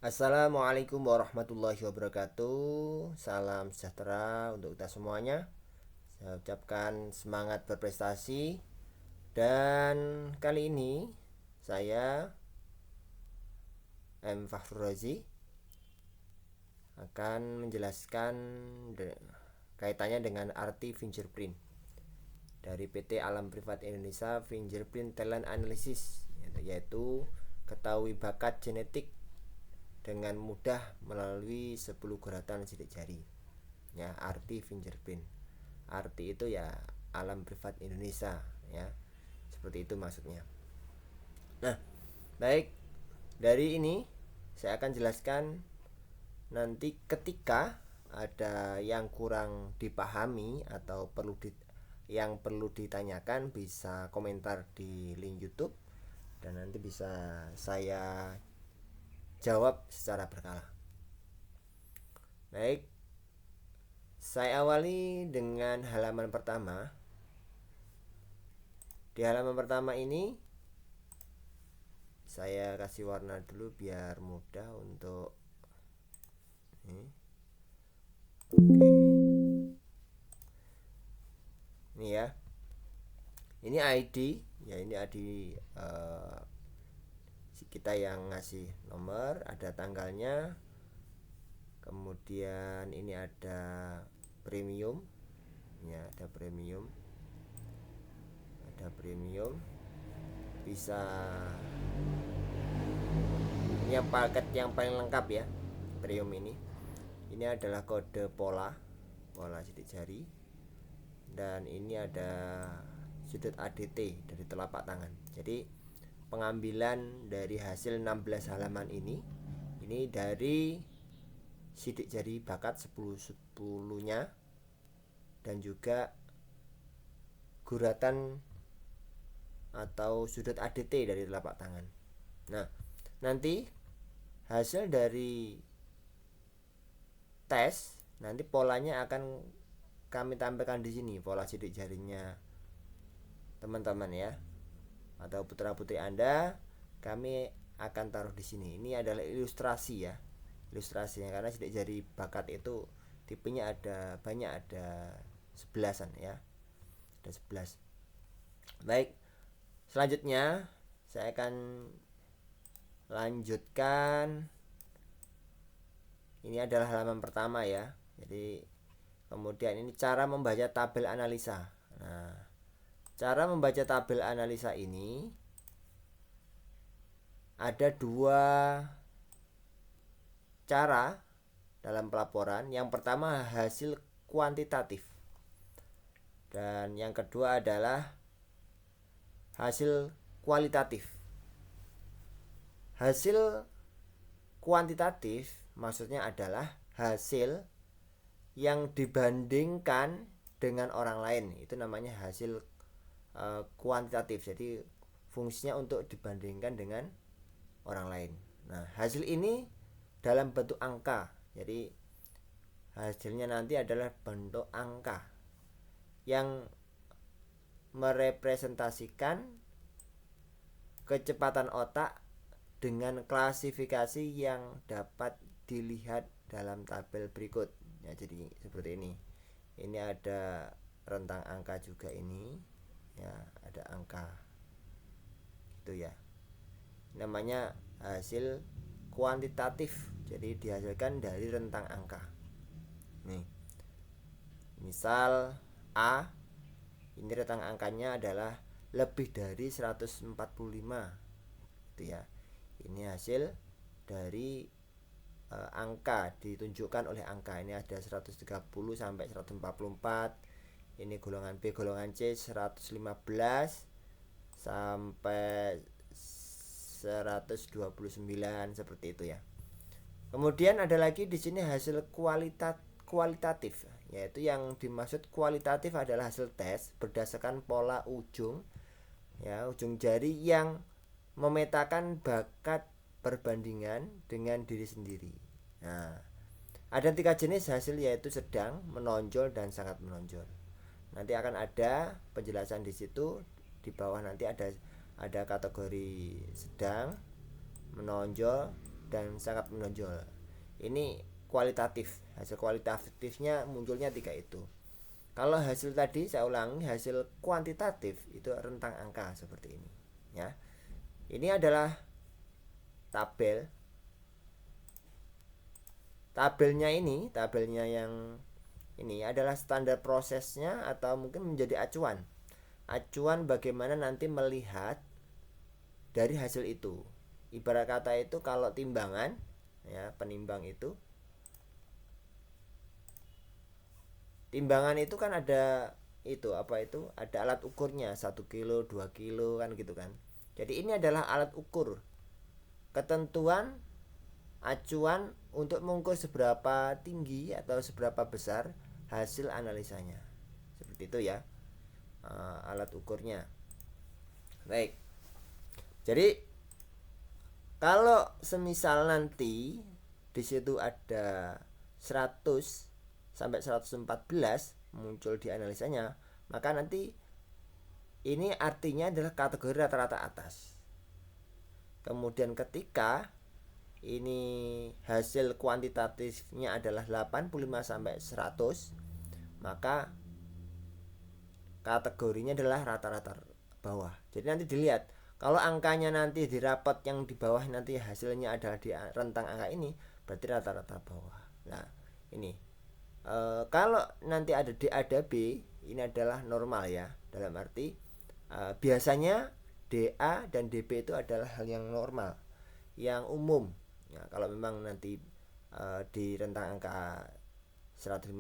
Assalamualaikum warahmatullahi wabarakatuh. Salam sejahtera untuk kita semuanya. Saya ucapkan semangat berprestasi. Dan kali ini saya M. Fakhrul Razi akan menjelaskan kaitannya dengan arti fingerprint dari PT Alam Privat Indonesia Fingerprint Talent Analysis, yaitu ketahui bakat genetik dengan mudah melalui 10 guratan sidik jari. Ya, arti fingerprint. Arti itu ya Alam Privat Indonesia, ya. Seperti itu maksudnya. Nah, baik. Dari ini saya akan jelaskan nanti ketika ada yang kurang dipahami atau yang perlu ditanyakan, bisa komentar di link YouTube dan nanti bisa saya jawab secara berkala. Baik, saya awali dengan halaman pertama. Di halaman pertama ini saya kasih warna dulu biar mudah untuk ini. Oke. Ini ya. Ini ID, ya ini ID kita yang ngasih nomor, ada tanggalnya. Kemudian ini ada premium. Ya, ada premium. Ada premium. Bisa ini yang paket yang paling lengkap ya, premium ini. Ini adalah kode pola sidik jari, dan ini ada sudut ADT dari telapak tangan. Jadi pengambilan dari hasil 16 halaman ini dari sidik jari bakat 10-10-nya dan juga guratan atau sudut ADT dari telapak tangan. Nah, nanti hasil dari tes nanti polanya akan kami tampilkan di sini, pola sidik jarinya teman-teman ya, atau putra-putri Anda, kami akan taruh di sini. Ini adalah ilustrasi ya, ilustrasinya, karena sidik jari bakat itu tipenya ada banyak, ada 11-an ya, ada 11. Baik, selanjutnya saya akan lanjutkan. Ini adalah halaman pertama ya. Jadi kemudian ini cara membaca tabel analisa. Nah, cara membaca tabel analisa ini ada dua cara dalam pelaporan. Yang pertama hasil kuantitatif, dan yang kedua adalah hasil kualitatif. Hasil kuantitatif maksudnya adalah hasil yang dibandingkan dengan orang lain, itu namanya hasil kuantitatif. Jadi fungsinya untuk dibandingkan dengan orang lain. Nah, hasil ini dalam bentuk angka. Jadi hasilnya nanti adalah bentuk angka yang merepresentasikan kecepatan otak dengan klasifikasi yang dapat dilihat dalam tabel berikut. Ya, jadi seperti ini. Ini ada rentang angka juga ini. Ya, ada angka. Itu ya. Namanya hasil kuantitatif. Jadi dihasilkan dari rentang angka. Nih. Misal A, ini rentang angkanya adalah lebih dari 145. Itu ya. Ini hasil dari angka, ditunjukkan oleh angka. Ini ada 130 sampai 144. Ini golongan B, golongan C 115 sampai 129, seperti itu ya. Kemudian ada lagi di sini hasil kualitatif, yaitu yang dimaksud kualitatif adalah hasil tes berdasarkan pola ujung ya, ujung jari yang memetakan bakat perbandingan dengan diri sendiri. Nah, ada 3 jenis hasil, yaitu sedang, menonjol, dan sangat menonjol. Nanti akan ada penjelasan di situ. Di bawah nanti ada kategori sedang, menonjol, dan sangat menonjol. Ini kualitatif, hasil kualitatifnya munculnya 3 itu. Kalau hasil tadi saya ulangi, hasil kuantitatif itu rentang angka seperti ini ya. Ini adalah tabel. Tabelnya yang ini adalah standar prosesnya atau mungkin menjadi acuan. Acuan bagaimana nanti melihat dari hasil itu. Ibarat kata itu kalau timbangan ya, penimbang itu. Timbangan itu kan ada itu apa itu? Ada alat ukurnya 1 kilo, 2 kilo kan gitu kan. Jadi ini adalah alat ukur. Ketentuan acuan untuk mengukur seberapa tinggi atau seberapa besar hasil analisanya. Seperti itu ya. Alat ukurnya. Baik. Jadi kalau semisal nanti di situ ada 100 sampai 114 muncul di analisanya, maka nanti ini artinya adalah kategori rata-rata atas. Kemudian ketika ini hasil kuantitatifnya adalah 85 sampai 100, maka kategorinya adalah rata-rata bawah. Jadi nanti dilihat, kalau angkanya nanti di rapat yang di bawah nanti hasilnya adalah di rentang angka ini, berarti rata-rata bawah. Nah, ini kalau nanti ada D ada B, ini adalah normal ya. Dalam arti biasanya DA dan DB itu adalah hal yang normal, yang umum. Ya, kalau memang nanti di rentang angka 115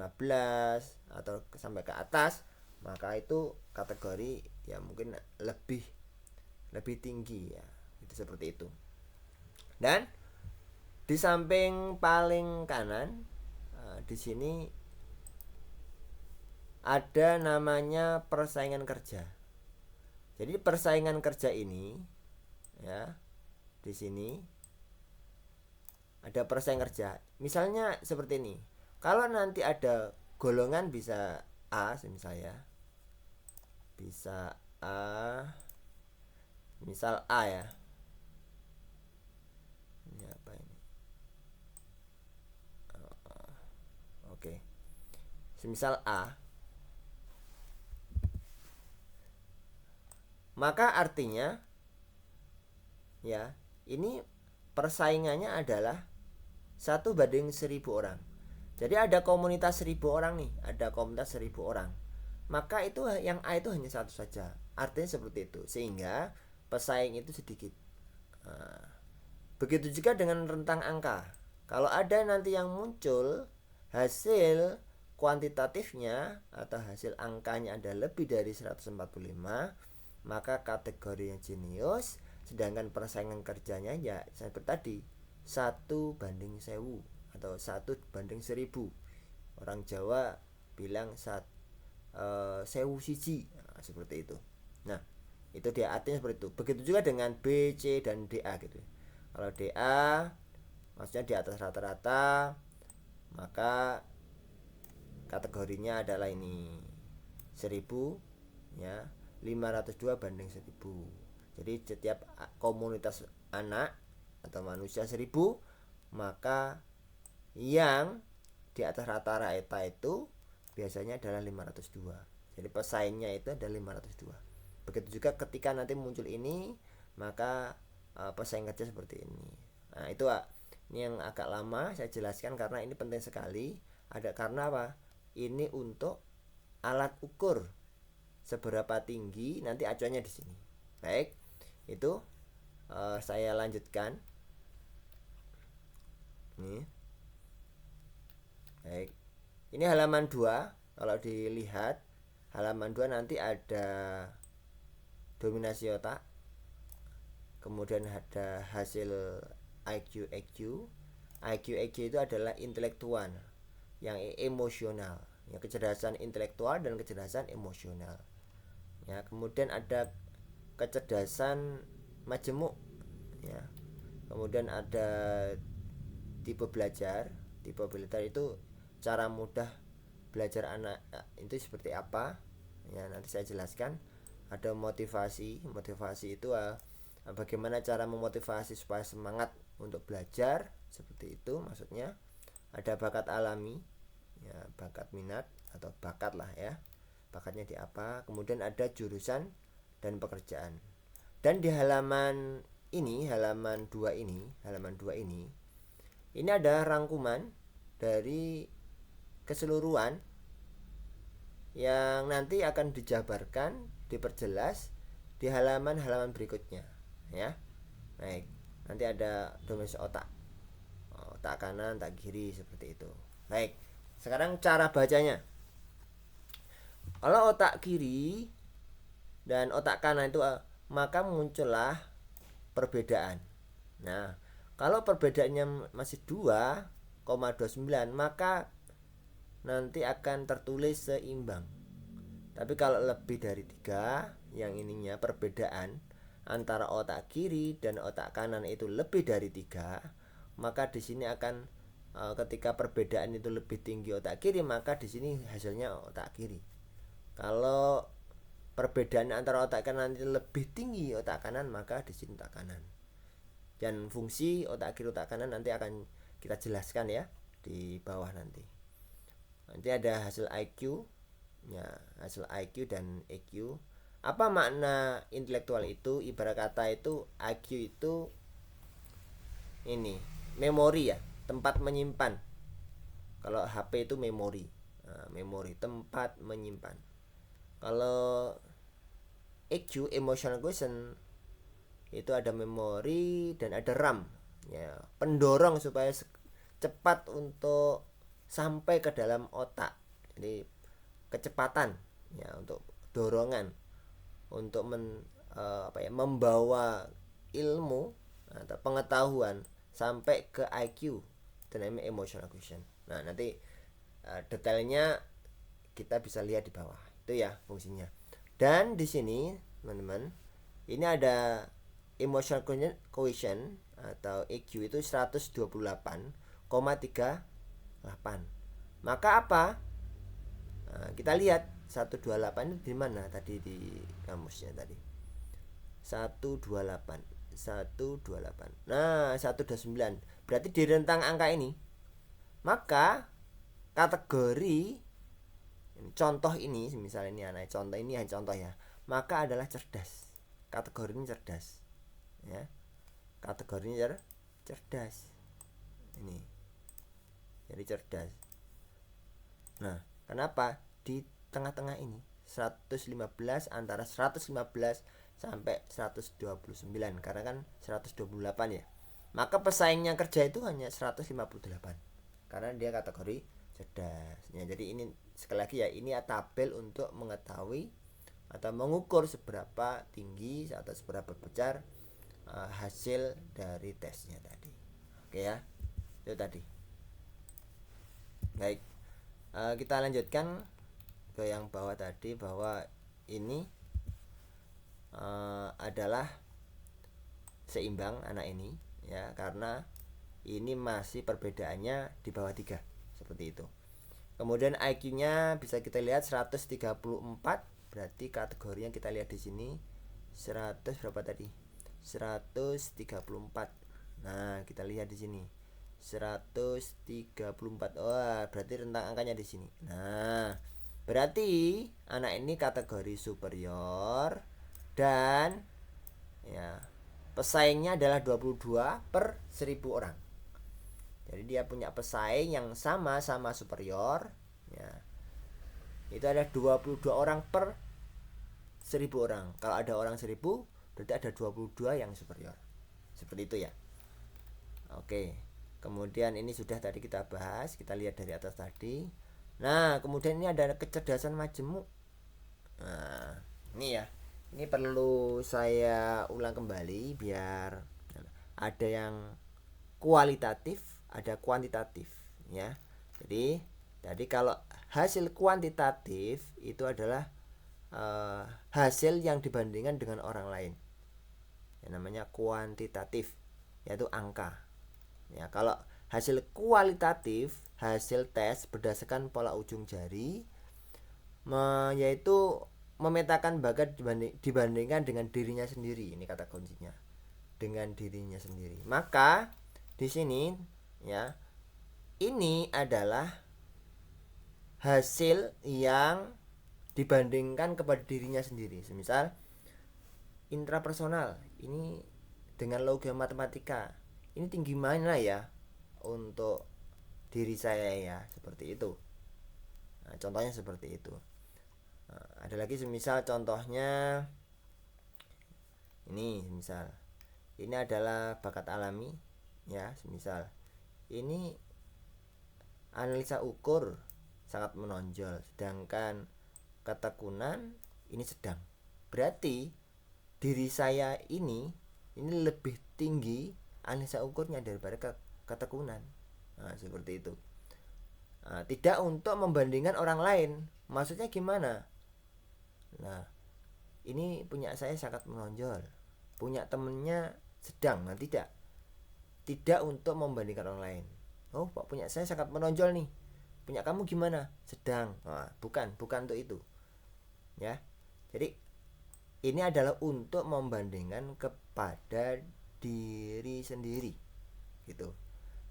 atau sampai ke atas, maka itu kategori ya mungkin lebih tinggi ya. Itu seperti itu. Dan di samping paling kanan di sini ada namanya persaingan kerja. Jadi persaingan kerja ini ya, di sini ada persaingan kerja. Misalnya seperti ini. Kalau nanti ada golongan bisa A misalnya. Bisa A. Misal A ya. Ini apa ini? Oke. Semisal A. Maka artinya ya, ini persaingannya adalah 1:1000 orang. Jadi ada komunitas 1000 orang nih, ada komunitas 1000 orang. Maka itu yang A itu hanya satu saja. Artinya seperti itu. Sehingga pesaing itu sedikit. Begitu juga dengan rentang angka. Kalau ada nanti yang muncul hasil kuantitatifnya atau hasil angkanya ada lebih dari 145, maka kategorinya jenius. Sedangkan persaingan kerjanya ya seperti tadi 1:1000 atau 1:1000. Orang Jawa bilang 1000 siji, nah, seperti itu. Nah, itu dia artinya seperti itu. Begitu juga dengan B, C dan DA gitu. Kalau DA maksudnya di atas rata-rata, maka kategorinya adalah ini 1000 ya, 502/1000. Jadi setiap komunitas anak atau manusia 1000, maka yang di atas rata-rata itu biasanya adalah 502. Jadi pesaingnya itu adalah 502. Begitu juga ketika nanti muncul ini, maka pesaing kerja seperti ini. Nah, itu ini yang agak lama saya jelaskan karena ini penting sekali. Ada karena apa? Ini untuk alat ukur seberapa tinggi nanti acuannya di sini. Baik, itu saya lanjutkan. Nih. Baik. Ini halaman 2. Kalau dilihat halaman 2 nanti ada dominasi otak. Kemudian ada hasil IQ. IQ itu adalah intelektual, yang emosional, ya, kecerdasan intelektual dan kecerdasan emosional. Ya, kemudian ada kecerdasan majemuk, ya. Kemudian ada tipe belajar. Tipe belajar itu cara mudah belajar anak itu seperti apa? Ya, nanti saya jelaskan. Ada motivasi itu bagaimana cara memotivasi supaya semangat untuk belajar, seperti itu maksudnya. Ada bakat alami, ya, bakat minat atau bakat lah ya, bakatnya di apa. Kemudian ada jurusan dan pekerjaan. Dan di halaman ini, halaman 2 ini ada rangkuman dari keseluruhan yang nanti akan dijabarkan, diperjelas di halaman-halaman berikutnya ya. Baik, nanti ada domain otak kanan, otak kiri, seperti itu. Baik, sekarang cara bacanya. Kalau otak kiri dan otak kanan itu maka muncullah perbedaan. Nah, kalau perbedaannya masih 2,29 maka nanti akan tertulis seimbang. Tapi kalau lebih dari 3, yang ininya perbedaan antara otak kiri dan otak kanan itu lebih dari 3, maka di sini akan ketika perbedaan itu lebih tinggi otak kiri, maka di sini hasilnya otak kiri. Kalau perbedaan antara otak kanan itu lebih tinggi otak kanan, maka di sini otak kanan. Dan fungsi otak kiri otak kanan nanti akan kita jelaskan ya di bawah nanti. Nanti ada hasil IQ ya, hasil IQ dan EQ. Apa makna intelektual itu? Ibarat kata itu IQ itu ini memori ya, tempat menyimpan. Kalau HP itu memori, memori tempat menyimpan. Kalau EQ emotional quotient itu ada memori dan ada RAM ya, pendorong supaya cepat untuk sampai ke dalam otak. Jadi kecepatan ya, untuk dorongan untuk membawa ilmu atau pengetahuan sampai ke IQ, itu namanya emotional quotient. Nah, nanti detailnya kita bisa lihat di bawah itu ya fungsinya. Dan di sini teman-teman, ini ada emotional quotient atau EQ itu 128,38. Maka apa? Nah, kita lihat 128 itu di mana tadi di kamusnya tadi. 128. Nah, 129. Berarti di rentang angka ini. Maka kategori contoh ini, misalnya ini anak contoh ini hanya contoh ya, maka adalah cerdas. Kategori ini cerdas. Ya. Kategori ini cerdas. Ini. Jadi cerdas. Nah, kenapa di tengah-tengah ini 115, antara 115 sampai 129, karena kan 128 ya. Maka pesaingnya kerja itu hanya 158 karena dia kategori cerdas. Ya, jadi ini sekali lagi ya, ini tabel untuk mengetahui atau mengukur seberapa tinggi atau seberapa besar hasil dari tesnya tadi. Oke ya, itu tadi. Baik, kita lanjutkan ke yang bawah tadi, bahwa ini adalah seimbang anak ini ya, karena ini masih perbedaannya di bawah 3, seperti itu. Kemudian IQ-nya bisa kita lihat 134, berarti kategorinya kita lihat di sini 100 berapa tadi? 134. Nah, kita lihat di sini 134. Wah, berarti rentang angkanya di sini. Nah, berarti anak ini kategori superior dan ya, pesaingnya adalah 22/1000 orang. Jadi dia punya pesaing yang sama-sama superior ya. Itu ada 22 orang per 1000 orang. Kalau ada orang 1000, berarti ada 22 yang superior. Seperti itu ya. Oke. Kemudian ini sudah tadi kita bahas, kita lihat dari atas tadi. Nah, kemudian ini ada kecerdasan majemuk. Nah, ini ya. Ini perlu saya ulang kembali biar ada yang kualitatif, ada kuantitatif ya. Jadi kalau hasil kuantitatif itu adalah hasil yang dibandingkan dengan orang lain. Yang namanya kuantitatif, yaitu angka. Ya, kalau hasil kualitatif, hasil tes berdasarkan pola ujung jari, yaitu memetakan bakat dibandingkan dengan dirinya sendiri. Ini kata kuncinya. dengan dirinya sendiri. Maka di sini ya, ini adalah hasil yang dibandingkan kepada dirinya sendiri. Semisal intrapersonal, ini dengan logika matematika, ini tinggi mana ya untuk diri saya ya, seperti itu. Nah, contohnya seperti itu. Nah, ada lagi semisal contohnya ini, misal ini adalah bakat alami ya, semisal ini analisa ukur sangat menonjol, sedangkan ketekunan ini sedang. Berarti diri saya ini lebih tinggi analisa ukurnya daripada ketekunan. Nah, seperti itu. Nah, tidak untuk membandingkan orang lain. Maksudnya gimana? Nah, ini punya saya sangat menonjol, punya temennya sedang. Nah, tidak untuk membandingkan orang lain. Oh, Pak, punya saya sangat menonjol nih, punya kamu gimana? Sedang. Nah, bukan untuk itu ya. Jadi ini adalah untuk membandingkan kepada diri sendiri gitu.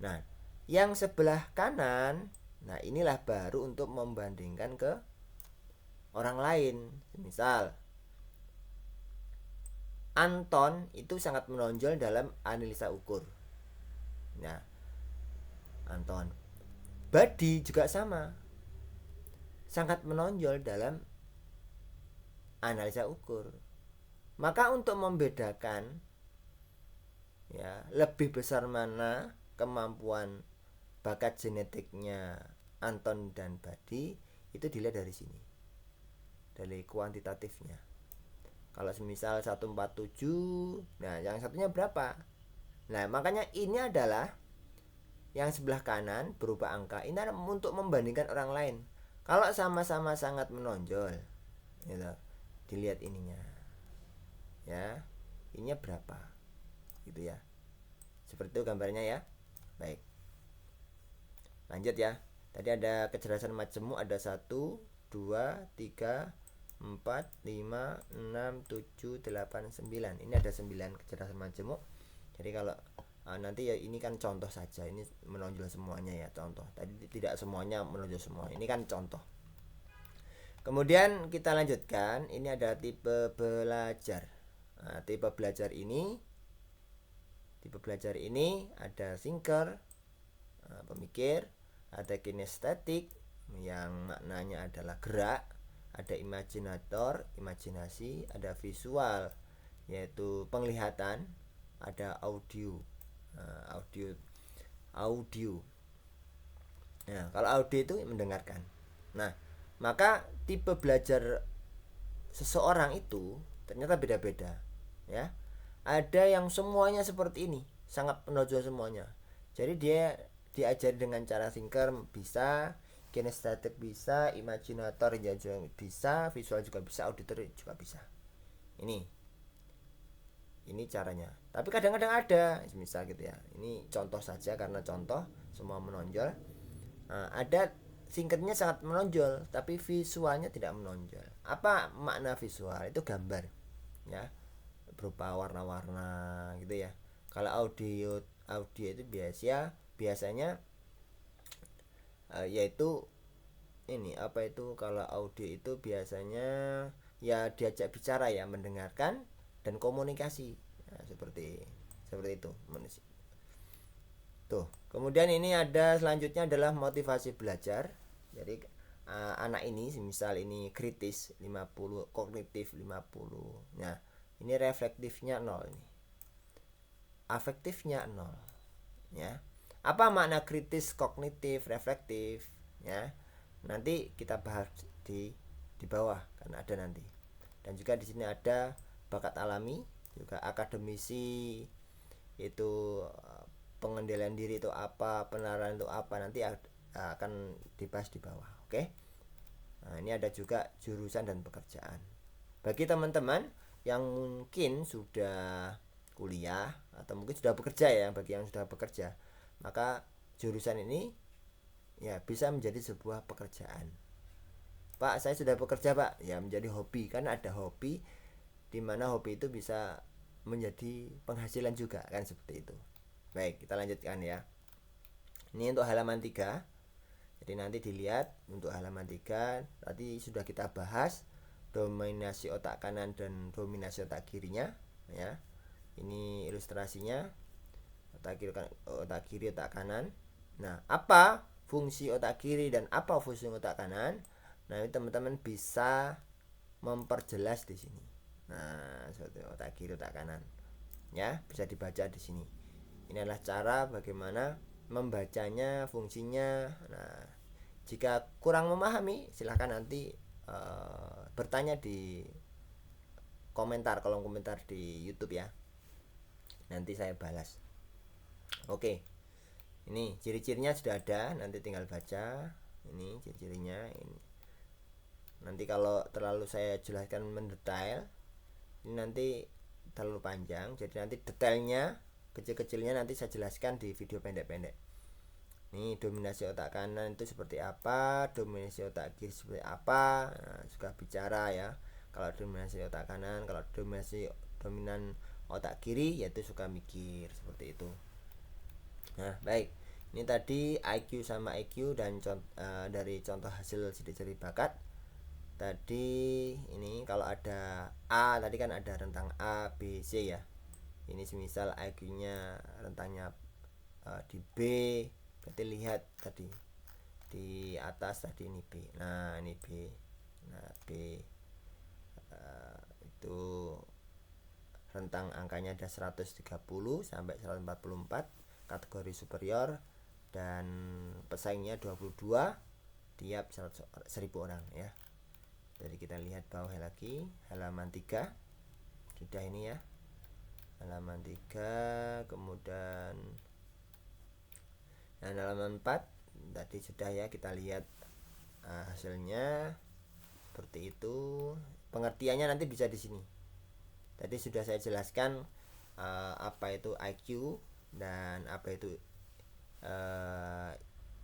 Nah, yang sebelah kanan, nah inilah baru untuk membandingkan ke orang lain. Misal Anton itu sangat menonjol dalam analisa ukur. Nah, Anton. Badi juga sama, sangat menonjol dalam analisa ukur. Maka untuk membedakan ya, lebih besar mana kemampuan bakat genetiknya Anton dan Badi, itu dilihat dari sini, dari kuantitatifnya. Kalau semisal 147, nah yang satunya berapa? Nah, makanya ini adalah yang sebelah kanan berupa angka. Ini adalah untuk membandingkan orang lain. Kalau sama-sama sangat menonjol, gitu, dilihat ininya, ya, ininya berapa, gitu ya. Seperti itu gambarnya ya. Baik, lanjut ya. Tadi ada kecerdasan majemuk, ada 1, 2, 3, 4, 5, 6, 7, 8, 9. Ini ada 9 kecerdasan majemuk. Jadi kalau nanti ya, ini kan contoh saja, ini menonjol semuanya ya, contoh. Tadi tidak semuanya menonjol semua, ini kan contoh. Kemudian kita lanjutkan, ini ada tipe belajar. Nah, tipe belajar ini ada thinker, pemikir, ada kinestetik yang maknanya adalah gerak, ada imajinator, imajinasi, ada visual yaitu penglihatan, ada audio. Audio. Nah, kalau audio itu mendengarkan. Nah, maka tipe belajar seseorang itu ternyata beda-beda ya. Ada yang semuanya seperti ini, sangat menonjol semuanya. Jadi dia diajari dengan cara thinker bisa, kinestetik bisa, imajinator juga bisa, visual juga bisa, auditor juga bisa. Ini caranya. Tapi kadang-kadang ada, misal gitu ya. Ini contoh saja karena contoh semua menonjol. Nah, ada thinkernya sangat menonjol, tapi visualnya tidak menonjol. Apa makna visual? Itu gambar, ya, berupa warna-warna gitu ya. Kalau audio itu biasanya yaitu ini apa itu, kalau audio itu biasanya ya diajak bicara ya, mendengarkan dan komunikasi. Nah, seperti itu tuh. Kemudian ini ada selanjutnya adalah motivasi belajar. Jadi anak ini misal ini kritis 50, kognitif 50. Nah, ini reflektifnya 0 ini. Afektifnya 0 ya. Apa makna kritis, kognitif, reflektif ya? Nanti kita bahas di bawah karena ada nanti. Dan juga di sini ada bakat alami, juga akademisi itu pengendalian diri itu apa, penarahan itu apa, nanti akan dibahas di bawah. Oke. Nah, ini ada juga jurusan dan pekerjaan. Bagi teman-teman yang mungkin sudah kuliah atau mungkin sudah bekerja ya, bagi yang sudah bekerja, maka jurusan ini ya bisa menjadi sebuah pekerjaan. Pak, saya sudah bekerja Pak, ya menjadi hobi. Kan ada hobi, dimana hobi itu bisa menjadi penghasilan juga kan, seperti itu. Baik, kita lanjutkan ya. Ini untuk halaman 3. Jadi nanti dilihat untuk halaman 3 tadi sudah kita bahas dominasi otak kanan dan dominasi otak kirinya ya. Ini ilustrasinya, otak kiri, otak kanan. Nah, apa fungsi otak kiri dan apa fungsi otak kanan? Nah, ini teman-teman bisa memperjelas di sini. Nah, seperti otak kiri, otak kanan. Ya, bisa dibaca di sini. Ini adalah cara bagaimana membacanya, fungsinya. Nah, jika kurang memahami, silahkan nanti bertanya di kolom komentar di YouTube ya. Nanti saya balas. Oke. Ini ciri-cirinya sudah ada, nanti tinggal baca. Ini ciri-cirinya ini. Nanti kalau terlalu saya jelaskan mendetail, ini nanti terlalu panjang. Jadi nanti detailnya, kecil-kecilnya nanti saya jelaskan di video pendek-pendek. Ini dominasi otak kanan itu seperti apa, dominasi otak kiri seperti apa. Nah, suka bicara ya. Kalau dominasi otak kanan, kalau dominan otak kiri yaitu suka mikir, seperti itu. Nah, baik. Ini tadi IQ sama EQ dan dari contoh hasil sidik jari bakat. Tadi ini kalau ada A, tadi kan ada rentang A, B, C ya. Ini semisal IQ-nya rentangnya di B, berarti lihat tadi di atas tadi ini B. Nah, ini B. Nah, B itu rentang angkanya ada 130 sampai 144, kategori superior, dan pesaingnya 22 tiap 1000 orang ya. Jadi kita lihat bawah lagi, halaman 3 sudah ini ya, halaman 3. Kemudian halaman 4 tadi sudah ya, kita lihat hasilnya seperti itu. Pengertiannya nanti bisa di sini. Tadi sudah saya jelaskan apa itu IQ dan apa itu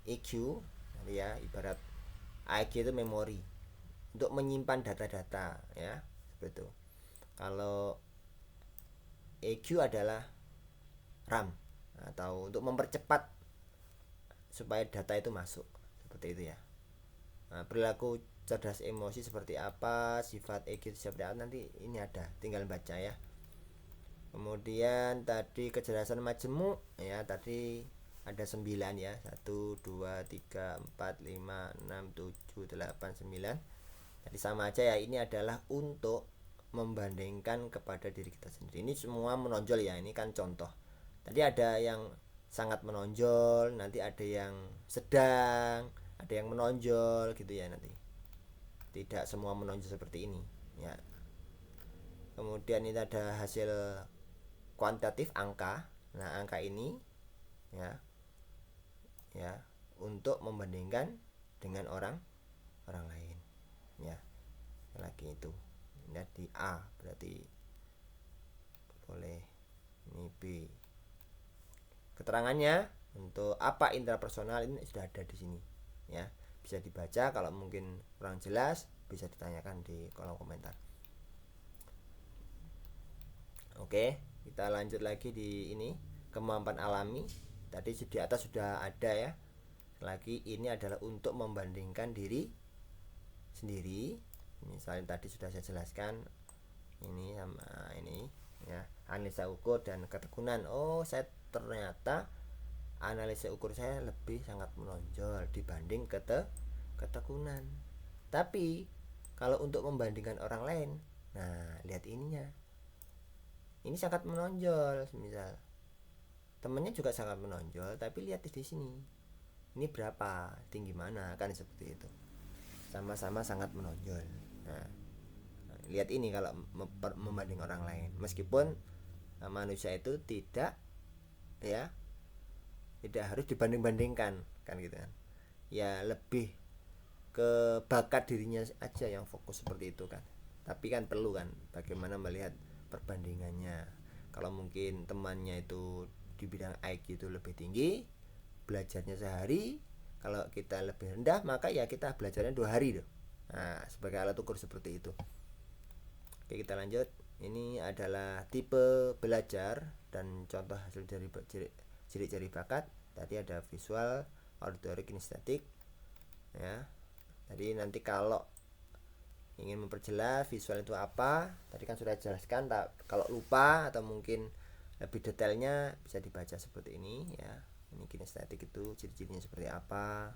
EQ ya. Ibarat IQ itu memori untuk menyimpan data-data ya, seperti itu. Kalau EQ adalah RAM atau untuk mempercepat supaya data itu masuk, seperti itu ya. Nah, perilaku cerdas emosi seperti apa, sifat EQ seperti apa, nanti ini ada, tinggal baca ya. Kemudian tadi kejelasan majemuk ya, tadi ada 9 ya, 1, 2, 3, 4, 5, 6, 7, 8, 9. Jadi sama aja ya, ini adalah untuk membandingkan kepada diri kita sendiri. Ini semua menonjol ya, ini kan contoh. Tadi ada yang sangat menonjol, nanti ada yang sedang, ada yang menonjol gitu ya nanti. Tidak semua menonjol seperti ini ya. Kemudian ini ada hasil kuantitatif angka. Nah, angka ini ya untuk membandingkan dengan orang lain ya. Lagi itu di A berarti boleh, ini B. Keterangannya untuk apa intrapersonal ini sudah ada di sini ya, bisa dibaca. Kalau mungkin kurang jelas bisa ditanyakan di kolom komentar. Oke, kita lanjut lagi di ini kemampuan alami. Tadi di atas sudah ada ya. Lagi ini adalah untuk membandingkan diri sendiri. Misalnya tadi sudah saya jelaskan ini sama ini ya, analisa ukur dan ketekunan. Oh, saya ternyata analisa ukur saya lebih sangat menonjol dibanding ketekunan. Tapi kalau untuk membandingkan orang lain, nah lihat ininya, ini sangat menonjol. Misal temennya juga sangat menonjol, tapi lihat di sini, ini berapa, tinggi mana, kan seperti itu. Sama-sama sangat menonjol. Nah, lihat ini kalau membanding orang lain, meskipun manusia itu tidak harus dibanding-bandingkan kan gitu kan. Ya lebih ke bakat dirinya aja yang fokus seperti itu kan. Tapi kan perlu kan bagaimana melihat perbandingannya. Kalau mungkin temannya itu di bidang IQ itu lebih tinggi, belajarnya sehari. Kalau kita lebih rendah, maka ya kita belajarnya 2 hari loh. Nah, sebagai alat ukur seperti itu. Oke, kita lanjut. Ini adalah tipe belajar dan contoh hasil dari ciri-ciri bakat. Tadi ada visual, auditory, kinestetik ya. Jadi nanti kalau ingin memperjelas visual itu apa, tadi kan sudah jelaskan. Kalau lupa atau mungkin lebih detailnya bisa dibaca seperti ini ya. Ini kinestetik itu ciri-cirinya seperti apa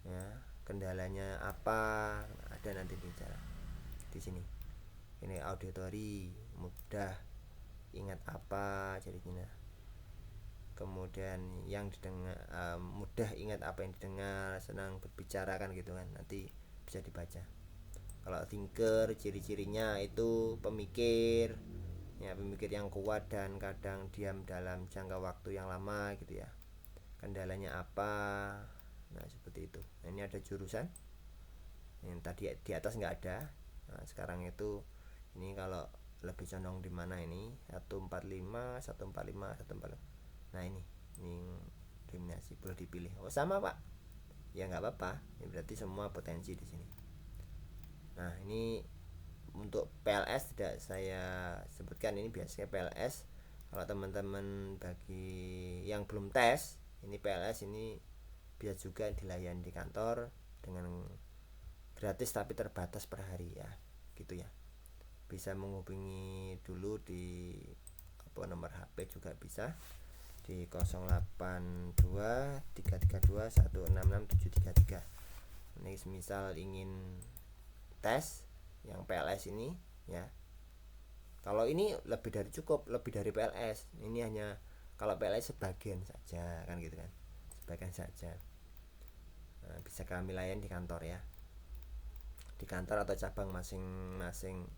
ya, kendalanya apa, ada nanti bicara di sini. Ini auditory, mudah ingat apa cirinya. Kemudian yang didengar, mudah ingat apa yang didengar, senang berbicara kan gitu kan, nanti bisa dibaca. Kalau thinker ciri-cirinya itu pemikir ya, pemikir yang kuat dan kadang diam dalam jangka waktu yang lama gitu ya. Kendalanya apa, nah seperti itu. Nah, ini ada jurusan yang tadi di atas nggak ada. Nah, sekarang itu ini kalau lebih condong di mana ini 145 145 145. Nah ini eliminasi boleh dipilih. Oh sama pak, ya nggak apa-apa. Ini berarti semua potensi di sini. Nah ini untuk PLS tidak saya sebutkan, ini biasanya PLS. Kalau teman-teman bagi yang belum tes, ini PLS ini biasa juga dilayani di kantor dengan gratis tapi terbatas per hari ya, gitu ya. Bisa menghubungi dulu di nomor HP juga bisa di 082 332 166733. Ini misal ingin tes yang PLS ini ya. Kalau ini lebih dari cukup, lebih dari PLS. Ini hanya kalau PLS sebagian saja kan gitu kan, sebagian saja. Nah, bisa kami layani di kantor ya, di kantor atau cabang masing-masing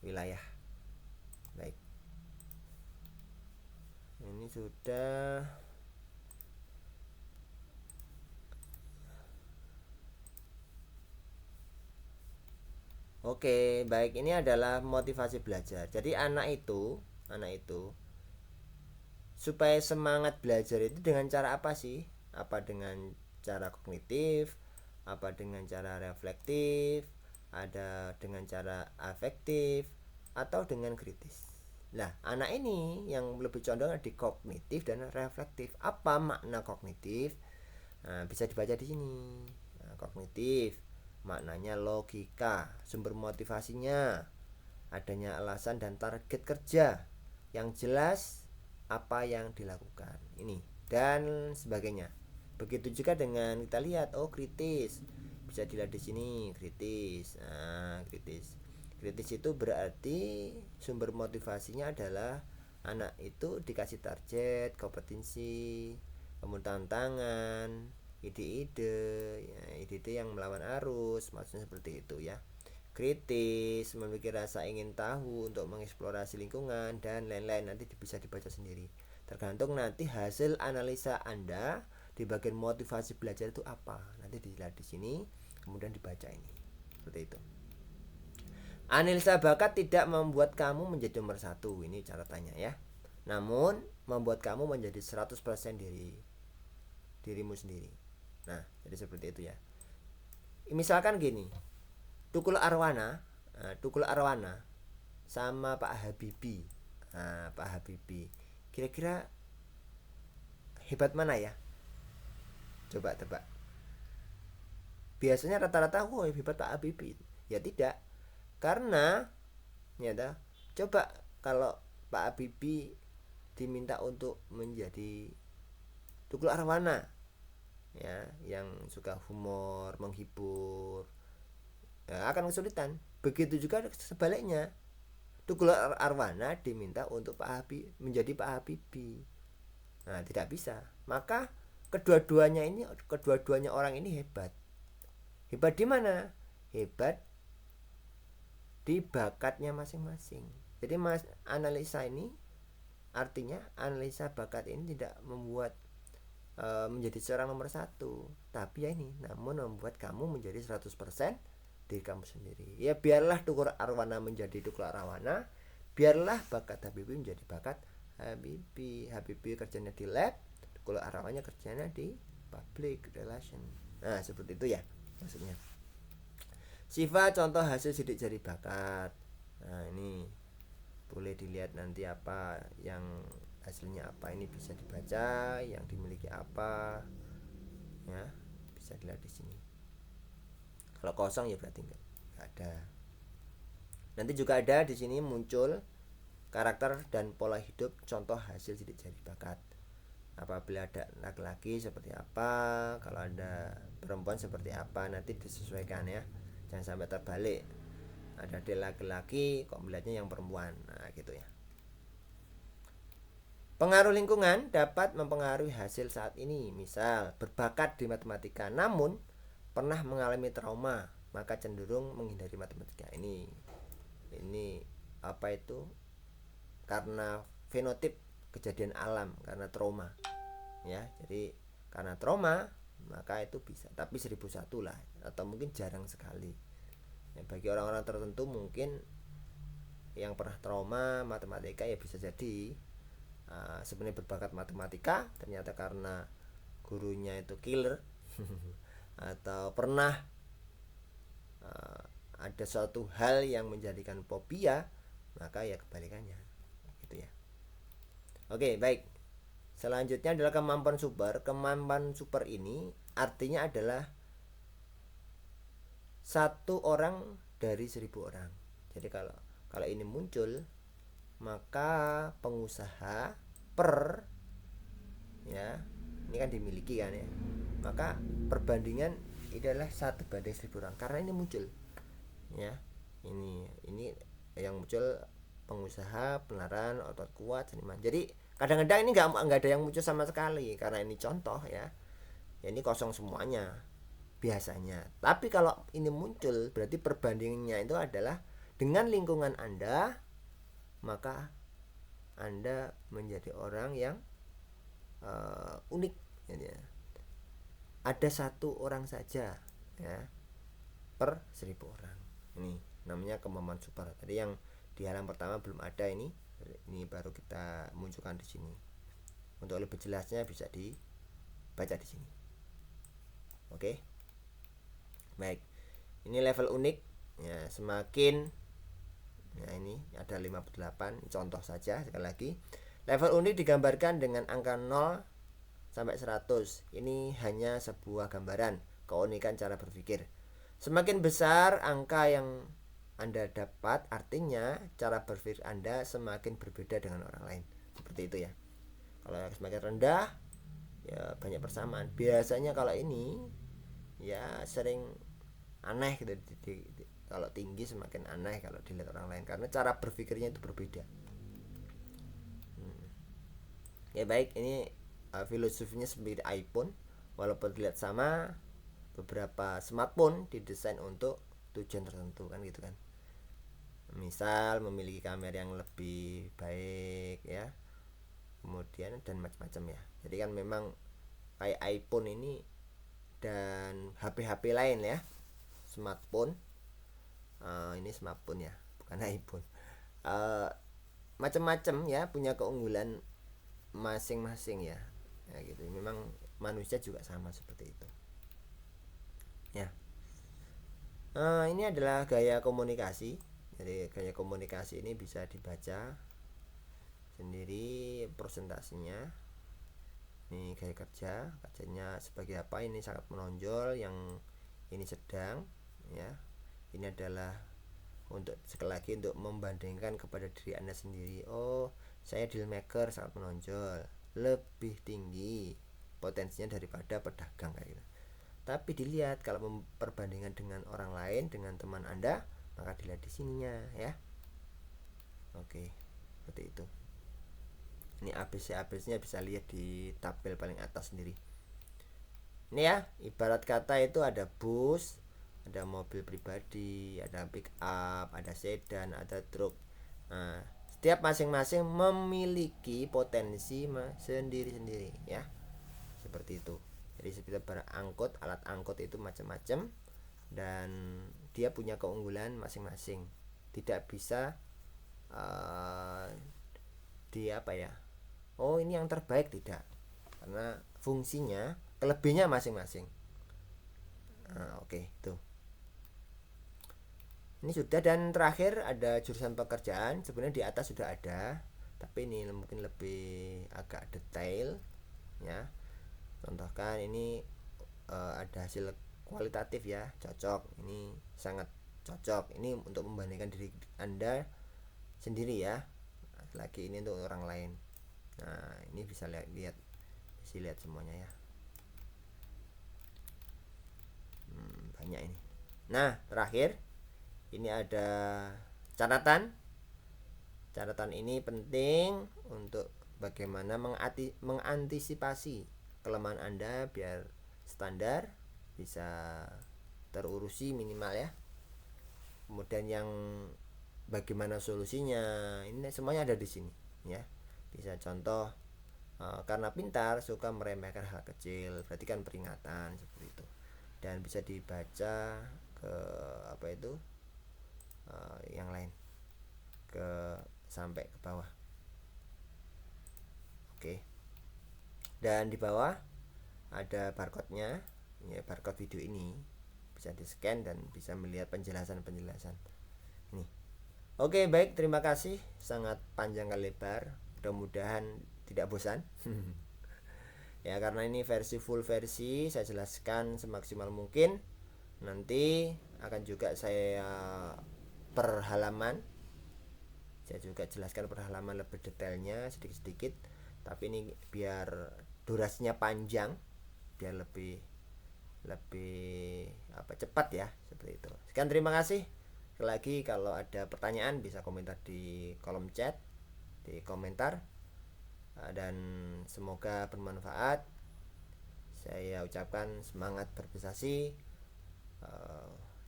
wilayah. Baik, ini sudah. Oke, baik, ini adalah motivasi belajar. Jadi anak itu supaya semangat belajar itu dengan cara apa sih? Apa dengan cara kognitif, apa dengan cara reflektif, ada dengan cara afektif, atau dengan kritis. Nah, anak ini yang lebih condong di kognitif dan reflektif. Apa makna kognitif? Nah, bisa dibaca di sini. Nah, kognitif maknanya logika, sumber motivasinya, adanya alasan dan target kerja yang jelas, apa yang dilakukan ini dan sebagainya. Begitu juga dengan kita lihat, oh kritis, bisa dilihat di sini kritis. Nah, kritis itu berarti sumber motivasinya adalah anak itu dikasih target, kompetensi, kemudian tantangan, ide-ide ya, ide-ide yang melawan arus, maksudnya seperti itu ya. Kritis memiliki rasa ingin tahu untuk mengeksplorasi lingkungan dan lain-lain. Nanti bisa dibaca sendiri, tergantung nanti hasil analisa Anda di bagian motivasi belajar itu apa, nanti dilihat di sini kemudian dibaca ini seperti itu. Analisa bakat tidak membuat kamu menjadi nomor satu, ini catatannya ya, namun membuat kamu menjadi 100% dirimu sendiri. Nah, jadi seperti itu ya. Misalkan gini, Tukul Arwana sama Pak Habibie. Nah, Pak Habibie kira-kira hebat mana ya? Coba tebak. Biasanya rata-rata hebat Pak Habibie. Ya tidak. Karena ya coba kalau Pak Habibie diminta untuk menjadi Tukul Arwana ya, yang suka humor, menghibur, ya, akan kesulitan. Begitu juga sebaliknya, Tukul Arwana diminta untuk menjadi Pak Habibie, nah tidak bisa. Maka kedua-duanya orang ini hebat. Hebat di mana? Hebat di bakatnya masing-masing. Jadi analisa ini artinya analisa bakat ini tidak membuat menjadi seorang nomor satu, tapi ya ini namun membuat kamu menjadi 100% diri kamu sendiri. Ya biarlah Tukul Arwana menjadi Tukul Arwana, biarlah bakat Habibie menjadi bakat Habibie kerjanya di lab, Tukul Arwana kerjanya di public relation. Nah seperti itu ya maksudnya. Sifat contoh hasil sidik jari bakat. Nah, ini boleh dilihat nanti apa yang hasilnya apa, ini bisa dibaca yang dimiliki apa ya, bisa dilihat di sini. Kalau kosong ya berarti enggak ada. Nanti juga ada di sini muncul karakter dan pola hidup contoh hasil sidik jari bakat. Apabila ada laki-laki seperti apa, kalau ada perempuan seperti apa, nanti disesuaikan ya, jangan sampai terbalik, ada dia laki-laki kok melihatnya yang perempuan. Nah gitu ya. Pengaruh lingkungan dapat mempengaruhi hasil saat ini. Misal berbakat di matematika namun pernah mengalami trauma, maka cenderung menghindari matematika. Ini apa itu? Karena fenotip kejadian alam, karena trauma. Ya, jadi karena trauma maka itu bisa, tapi 1001 lah, atau mungkin jarang sekali. Ya, bagi orang-orang tertentu mungkin yang pernah trauma matematika ya bisa jadi sebenarnya berbakat matematika, ternyata karena gurunya itu killer atau pernah ada suatu hal yang menjadikan fobia, maka ya kebalikannya gitu ya. Oke, baik. Selanjutnya adalah kemampuan super. Kemampuan super ini artinya adalah satu orang dari 1000 orang. Jadi kalau ini muncul, maka pengusaha per ya, ini kan dimiliki kan ya, maka perbandingan ini adalah 1:1000 orang karena ini muncul ya. Ini yang muncul pengusaha, penelaran, otot kuat, seniman. Jadi kadang-kadang ini nggak ada yang muncul sama sekali karena ini contoh ya. Ya ini kosong semuanya biasanya. Tapi kalau ini muncul berarti perbandingannya itu adalah dengan lingkungan Anda, maka Anda menjadi orang yang unik ya. Ada satu orang saja ya per 1000 orang. Ini namanya kemampuan super. Tadi yang di halaman pertama belum ada, ini baru kita munculkan di sini. Untuk lebih jelasnya bisa dibaca di sini. Oke. Baik. Ini level unik ya, semakin ya, ini ada 58 contoh saja sekali lagi. Level unik digambarkan dengan angka 0 sampai 100. Ini hanya sebuah gambaran keunikan cara berpikir. Semakin besar angka yang Anda dapat, artinya cara berpikir Anda semakin berbeda dengan orang lain. Seperti itu ya. Kalau semakin rendah, ya banyak persamaan. Biasanya kalau ini ya sering aneh gitu. Kalau tinggi semakin aneh kalau dilihat orang lain karena cara berpikirnya itu berbeda. Ya baik, ini filosofinya seperti iPhone. Walaupun dilihat sama, beberapa smartphone didesain untuk tujuan tertentu kan gitu kan. Misal memiliki kamera yang lebih baik ya, kemudian dan macam-macam ya. Jadi kan memang kayak iPhone ini dan HP-HP lain ya, smartphone. Ini smartphone ya, bukan iPhone. Macam-macam ya, punya keunggulan masing-masing ya. Ya gitu. Memang manusia juga sama seperti itu. Ya. Ini adalah gaya komunikasi. Jadi gaya komunikasi ini bisa dibaca sendiri presentasinya. Ini gaya kerjanya sebagai apa? Ini sangat menonjol, yang ini sedang ya. Ini adalah untuk sekali lagi untuk membandingkan kepada diri Anda sendiri. Oh, saya deal maker sangat menonjol, lebih tinggi potensinya daripada pedagang kayak gitu. Tapi dilihat kalau memperbandingkan dengan orang lain, dengan teman Anda, maka dilihat di sininya ya. Oke, seperti itu. Ini ABC-nya bisa lihat di tabel paling atas sendiri. Ini ya, ibarat kata itu ada bus, ada mobil pribadi, ada pick up, ada sedan, ada truk. Nah, setiap masing-masing memiliki potensi sendiri-sendiri ya. Seperti itu. Jadi seperti angkot, alat angkot itu macam-macam dan dia punya keunggulan masing-masing. Tidak bisa di apa ya? Oh, ini yang terbaik, tidak. Karena fungsinya, kelebihannya masing-masing. Oke, itu. Ini sudah, dan terakhir ada jurusan pekerjaan. Sebenarnya di atas sudah ada, tapi ini mungkin lebih agak detail ya. Contohkan ini ada hasil kualitatif ya, cocok. Ini sangat cocok. Ini untuk membandingkan diri Anda sendiri ya. Lagi ini untuk orang lain. Nah, ini bisa lihat semuanya ya. Banyak ini. Nah, terakhir ini ada catatan. Catatan ini penting untuk bagaimana mengantisipasi kelemahan Anda biar standar bisa terurusi minimal ya. Kemudian yang bagaimana solusinya, ini semuanya ada di sini ya. Bisa contoh, karena pintar suka meremehkan hal kecil, berarti kan peringatan seperti itu. Dan bisa dibaca ke apa itu yang lain, ke sampai ke bawah. Oke. Dan di bawah ada barcode-nya. Ya, barcode video ini bisa di-scan dan bisa melihat penjelasan-penjelasan. Ini. Oke, baik, terima kasih. Sangat panjang kali lebar. Mudah-mudahan tidak bosan. Ya, karena ini full versi, saya jelaskan semaksimal mungkin. Nanti akan juga saya per halaman. Saya juga jelaskan per halaman lebih detailnya sedikit-sedikit. Tapi ini biar durasinya panjang, biar lebih cepat ya, seperti itu. Sekian, terima kasih. Sekali lagi, kalau ada pertanyaan bisa komentar di kolom chat, di komentar, dan semoga bermanfaat. Saya ucapkan semangat berprestasi,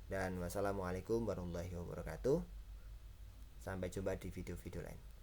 dan wassalamualaikum warahmatullahi wabarakatuh. Sampai jumpa di video-video lain.